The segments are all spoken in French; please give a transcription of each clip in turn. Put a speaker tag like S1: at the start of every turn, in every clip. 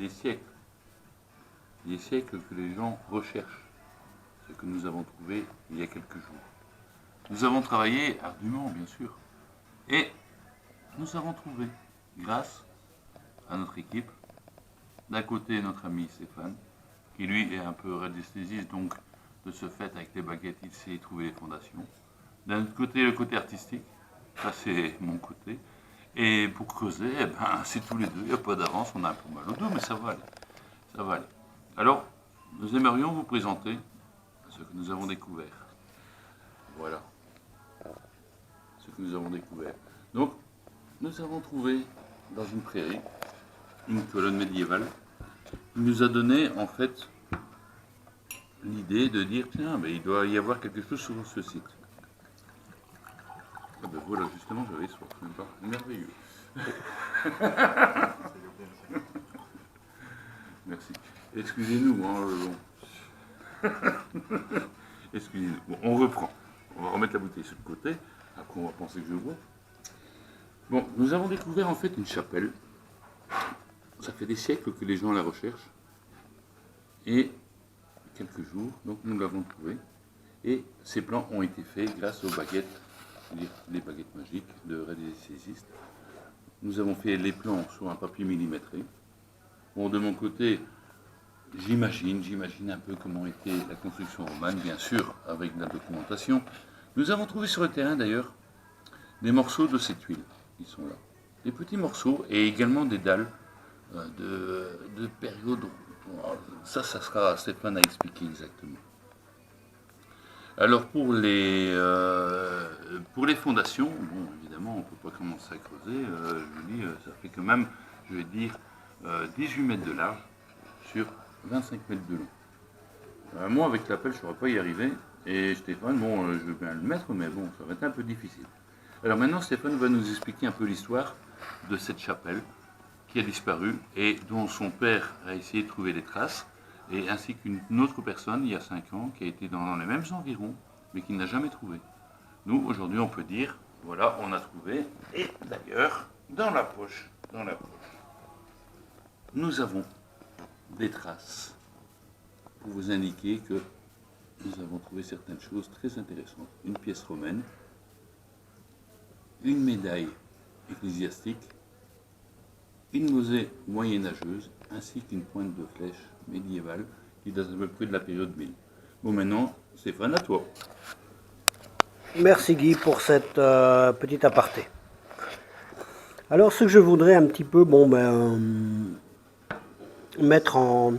S1: des siècles que les gens recherchent ce que nous avons trouvé il y a quelques jours. Nous avons travaillé ardument, bien sûr, et nous avons trouvé, grâce à notre équipe, d'un côté notre ami Stéphane, qui lui est un peu radiesthésiste, donc de ce fait, avec les baguettes, il sait trouver les fondations. D'un autre côté, le côté artistique, ça c'est mon côté. Et pour creuser, eh ben, c'est tous les deux, il n'y a pas d'avance, on a un peu mal au dos, mais ça va aller. Ça va aller. Alors, nous aimerions vous présenter ce que nous avons découvert. Voilà. Ce que nous avons découvert. Donc, nous avons trouvé dans une prairie une colonne médiévale qui nous a donné en fait l'idée de dire tiens, mais il doit y avoir quelque chose sur ce site. Ah ben voilà, justement, j'avais soif. Merveilleux. Merci. Excusez-nous. Excusez-nous. Bon, on reprend. On va remettre la bouteille sur le côté. Après, on va penser que je bois. Bon, nous avons découvert en fait une chapelle. Ça fait des siècles que les gens la recherchent. Et quelques jours, donc nous l'avons trouvée. Et ces plans ont été faits grâce aux baguettes, les baguettes magiques de radiesthésistes. Nous avons fait les plans sur un papier millimétré. Bon, de mon côté, j'imagine un peu comment était la construction romane, bien sûr, avec de la documentation. Nous avons trouvé sur le terrain, d'ailleurs, des morceaux de ces tuiles. Ils sont là. Des petits morceaux et également des dalles de période. Ça sera à Stéphane à expliquer exactement. Alors pour les fondations, bon évidemment on ne peut pas commencer à creuser, je dis, ça fait quand même, je vais dire, 18 mètres de large sur 25 mètres de long. Moi avec la pelle je ne saurais pas y arriver, et Stéphane, bon je veux bien le mettre, mais bon ça va être un peu difficile. Alors maintenant Stéphane va nous expliquer un peu l'histoire de cette chapelle qui a disparu et dont son père a essayé de trouver des traces, et ainsi qu'une autre personne, il y a 5 ans, qui a été dans les mêmes environs, mais qui n'a jamais trouvé. Nous, aujourd'hui, on peut dire, voilà, on a trouvé, et d'ailleurs, dans la poche, nous avons des traces pour vous indiquer que nous avons trouvé certaines choses très intéressantes. Une pièce romaine, une médaille ecclésiastique, une mosée moyenâgeuse, ainsi qu'une pointe de flèche médiévale qui date à peu près de la période 1000. Bon, maintenant, Stéphane, à toi.
S2: Merci Guy pour cette petite aparté. Alors, ce que je voudrais un petit peu mettre en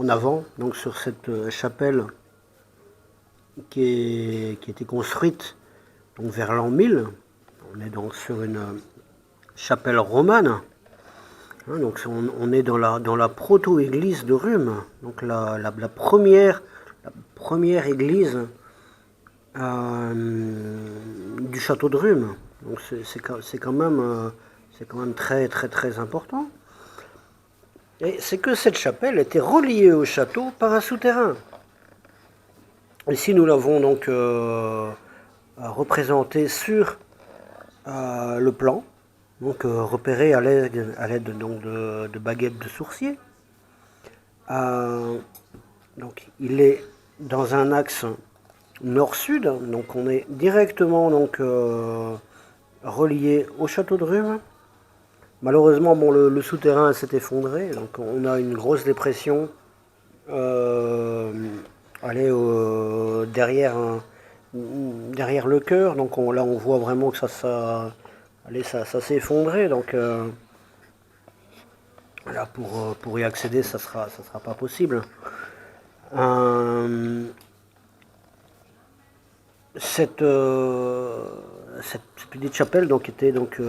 S2: avant, donc sur cette chapelle qui a été construite donc, vers l'an 1000. On est donc sur une chapelle romane. Donc on est dans la proto-église de Rhume, donc la première église du château de Rhume. Donc c'est quand même très très très important. Et c'est que cette chapelle était reliée au château par un souterrain. Ici nous l'avons donc représenté sur le plan. Donc repéré à l'aide donc de baguettes de sourcier. Donc il est dans un axe nord-sud, donc on est directement donc relié au château de Rhume. Malheureusement, bon, le souterrain s'est effondré, donc on a une grosse dépression derrière le chœur. Donc là on voit vraiment que ça s'est effondré, donc là pour y accéder ça sera pas possible. Cette petite chapelle donc était donc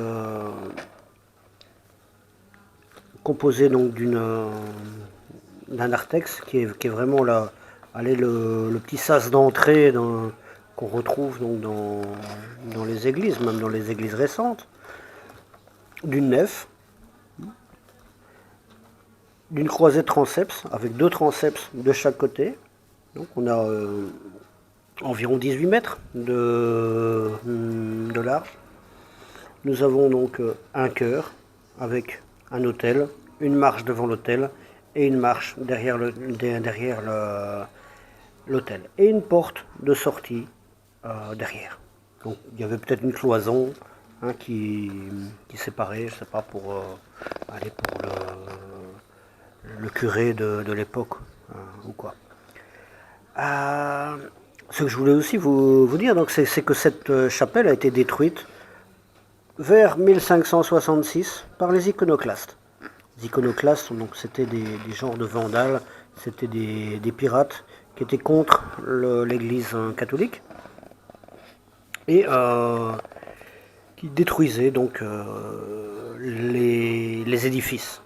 S2: composée donc d'un narthex qui est vraiment là, le petit sas d'entrée qu'on retrouve donc dans les églises, même dans les églises récentes, d'une nef, d'une croisée de transepts, avec 2 transepts de chaque côté. Donc on a environ 18 mètres de large. Nous avons donc un chœur avec un autel, une marche devant l'autel et une marche derrière l'hôtel. Et une porte de sortie derrière. Donc il y avait peut-être une cloison qui séparait, je sais pas, pour le curé de l'époque ou quoi. Ce que je voulais aussi vous dire, donc, c'est que cette chapelle a été détruite vers 1566 par les iconoclastes. Les iconoclastes, donc, c'était des genres de vandales, c'était des pirates qui étaient contre l'église catholique et qui détruisaient donc les édifices.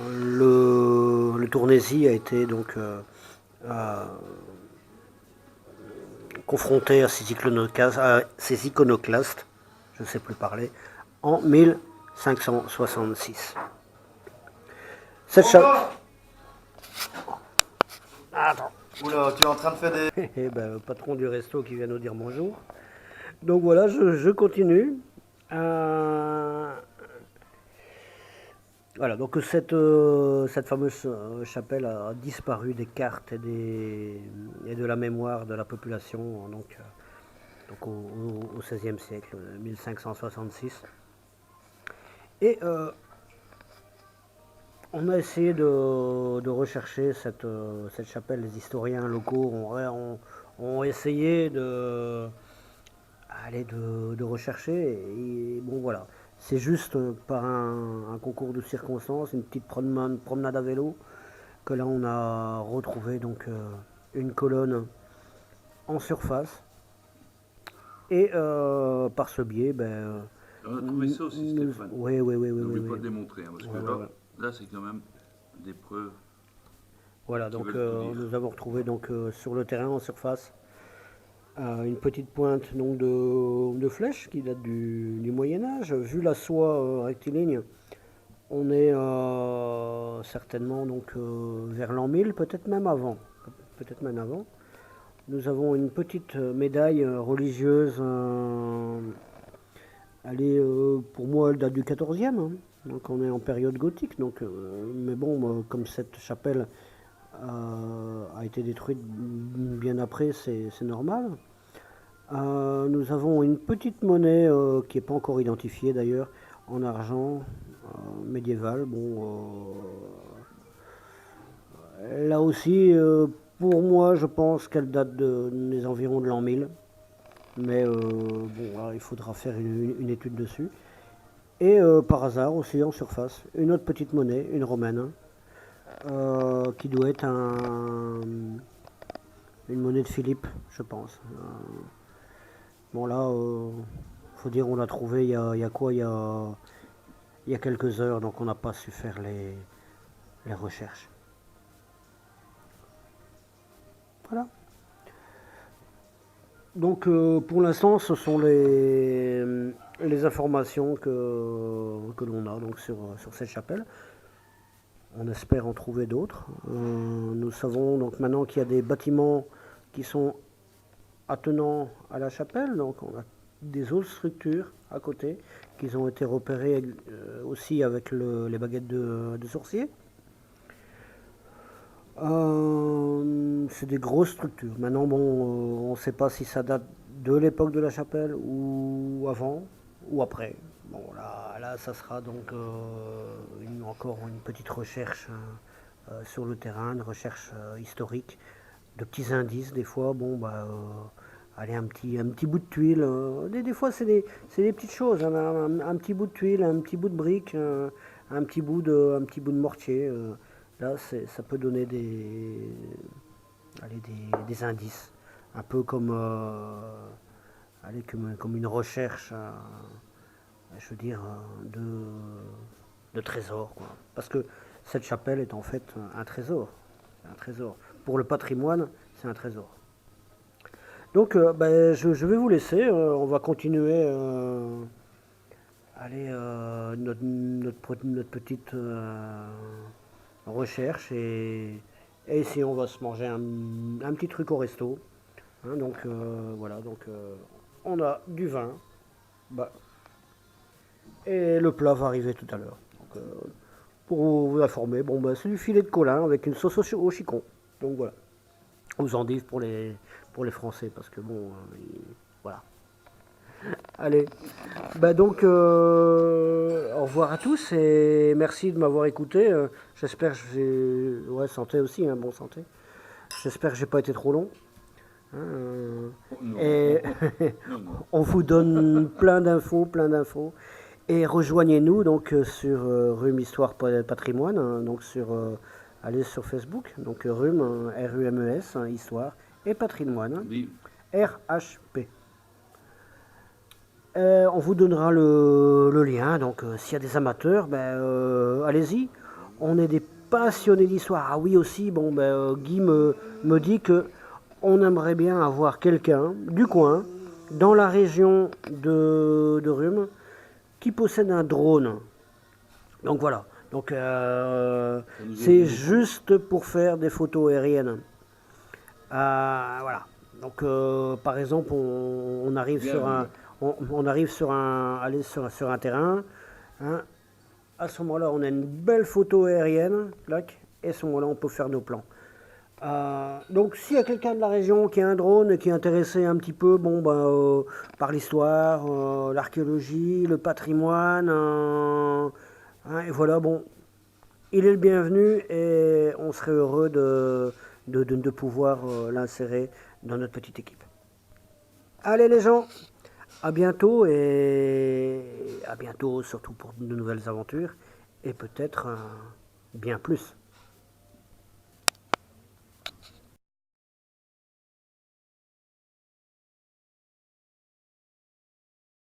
S2: Le Tournaisis a été donc confronté à ces iconoclastes, je ne sais plus parler, en 1566. Cette chapelle. Attends.
S3: Oula, tu es en train de faire des...
S2: Eh ben, le patron du resto qui vient nous dire bonjour. Donc voilà, je continue. Voilà, donc cette fameuse chapelle a disparu des cartes et de la mémoire de la population donc au XVIe siècle, 1566. Et on a essayé de rechercher cette chapelle. Les historiens locaux ont essayé de rechercher. Et bon, voilà. C'est juste par un concours de circonstances, une petite promenade à vélo, que là on a retrouvé donc une colonne en surface. Et par ce biais,
S1: On a trouvé ça aussi, Stéphane.
S2: Oui.
S1: N'oublie pas de démontrer, parce que là c'est quand même des preuves.
S2: Voilà, donc nous avons retrouvé donc sur le terrain en surface une petite pointe donc de flèche qui date du Moyen-Âge. Vu la soie rectiligne, on est certainement donc vers l'an 1000, peut-être même avant. Nous avons une petite médaille religieuse. Pour moi, elle date du 14e. Hein. Donc on est en période gothique. Donc, mais bon, comme cette chapelle a été détruite bien après, c'est normal. Nous avons une petite monnaie qui n'est pas encore identifiée d'ailleurs, en argent médiéval. Bon, là aussi, pour moi, je pense qu'elle date des environs de l'an 1000. Mais bon, là, il faudra faire une étude dessus. Et par hasard aussi en surface, une autre petite monnaie, une romaine, qui doit être une monnaie de Philippe, je pense. Bon là, faut dire, on l'a trouvé il y a quoi, il y a quelques heures, donc on n'a pas su faire les recherches. Voilà. Donc pour l'instant, ce sont les informations que l'on a donc sur cette chapelle. On espère en trouver d'autres. Nous savons donc maintenant qu'il y a des bâtiments qui sont attenants à la chapelle. Donc on a des autres structures à côté qui ont été repérées aussi avec les baguettes de sorcier. C'est des grosses structures. Maintenant, bon, on ne sait pas si ça date de l'époque de la chapelle ou avant ou après. Bon, là ça sera donc encore une petite recherche sur le terrain, une recherche historique, de petits indices des fois. Bon, allez, un petit bout de tuile. Des fois, c'est des petites choses. Hein, un petit bout de tuile, un petit bout de brique, un petit bout de mortier. Là, ça peut donner des indices, un peu comme une recherche, je veux dire, de trésor, quoi. Parce que cette chapelle est en fait un trésor. Un trésor. Pour le patrimoine, c'est un trésor. Donc, je vais vous laisser. On va continuer notre petite recherche et si on va se manger un petit truc au resto. Hein, donc voilà, donc on a du vin et le plat va arriver tout à l'heure. Donc pour vous informer. Bon, bah, c'est du filet de colin avec une sauce au chicon. Donc voilà. Aux endives pour les Français, parce que bon, voilà. Allez, bah donc au revoir à tous et merci de m'avoir écouté. J'espère que j'ai, ouais, santé aussi, hein, bon santé. J'espère que j'ai pas été trop long. Hein,
S1: Non,
S2: et
S1: non, non.
S2: on vous donne plein d'infos, plein d'infos. Et rejoignez-nous donc sur Rhume Histoire Patrimoine, hein, donc allez sur Facebook, donc Rhume, R-U-M-E-S, hein, Histoire, et Patrimoine, hein,
S1: Oui,
S2: R-H-P. On vous donnera le lien, donc s'il y a des amateurs, ben, allez-y. On est des passionnés d'histoire. Ah oui aussi, bon, ben, Guy me dit que on aimerait bien avoir quelqu'un du coin, dans la région de Rhume, qui possède un drone. Donc voilà. Donc
S1: ça nous
S2: c'est
S1: aide beaucoup.
S2: juste pour faire des photos aériennes. Voilà. Donc par exemple, on arrive
S1: Bien,
S2: sur
S1: oui.
S2: on arrive sur aller sur un terrain. Hein. À ce moment-là, on a une belle photo aérienne. Clac, et à ce moment-là, on peut faire nos plans. Donc s'il y a quelqu'un de la région qui a un drone et qui est intéressé un petit peu bon, par l'histoire, l'archéologie, le patrimoine, hein, et voilà, bon, il est le bienvenu et on serait heureux de pouvoir l'insérer dans notre petite équipe. Allez les gens, à bientôt et à bientôt surtout pour de nouvelles aventures et peut-être bien plus.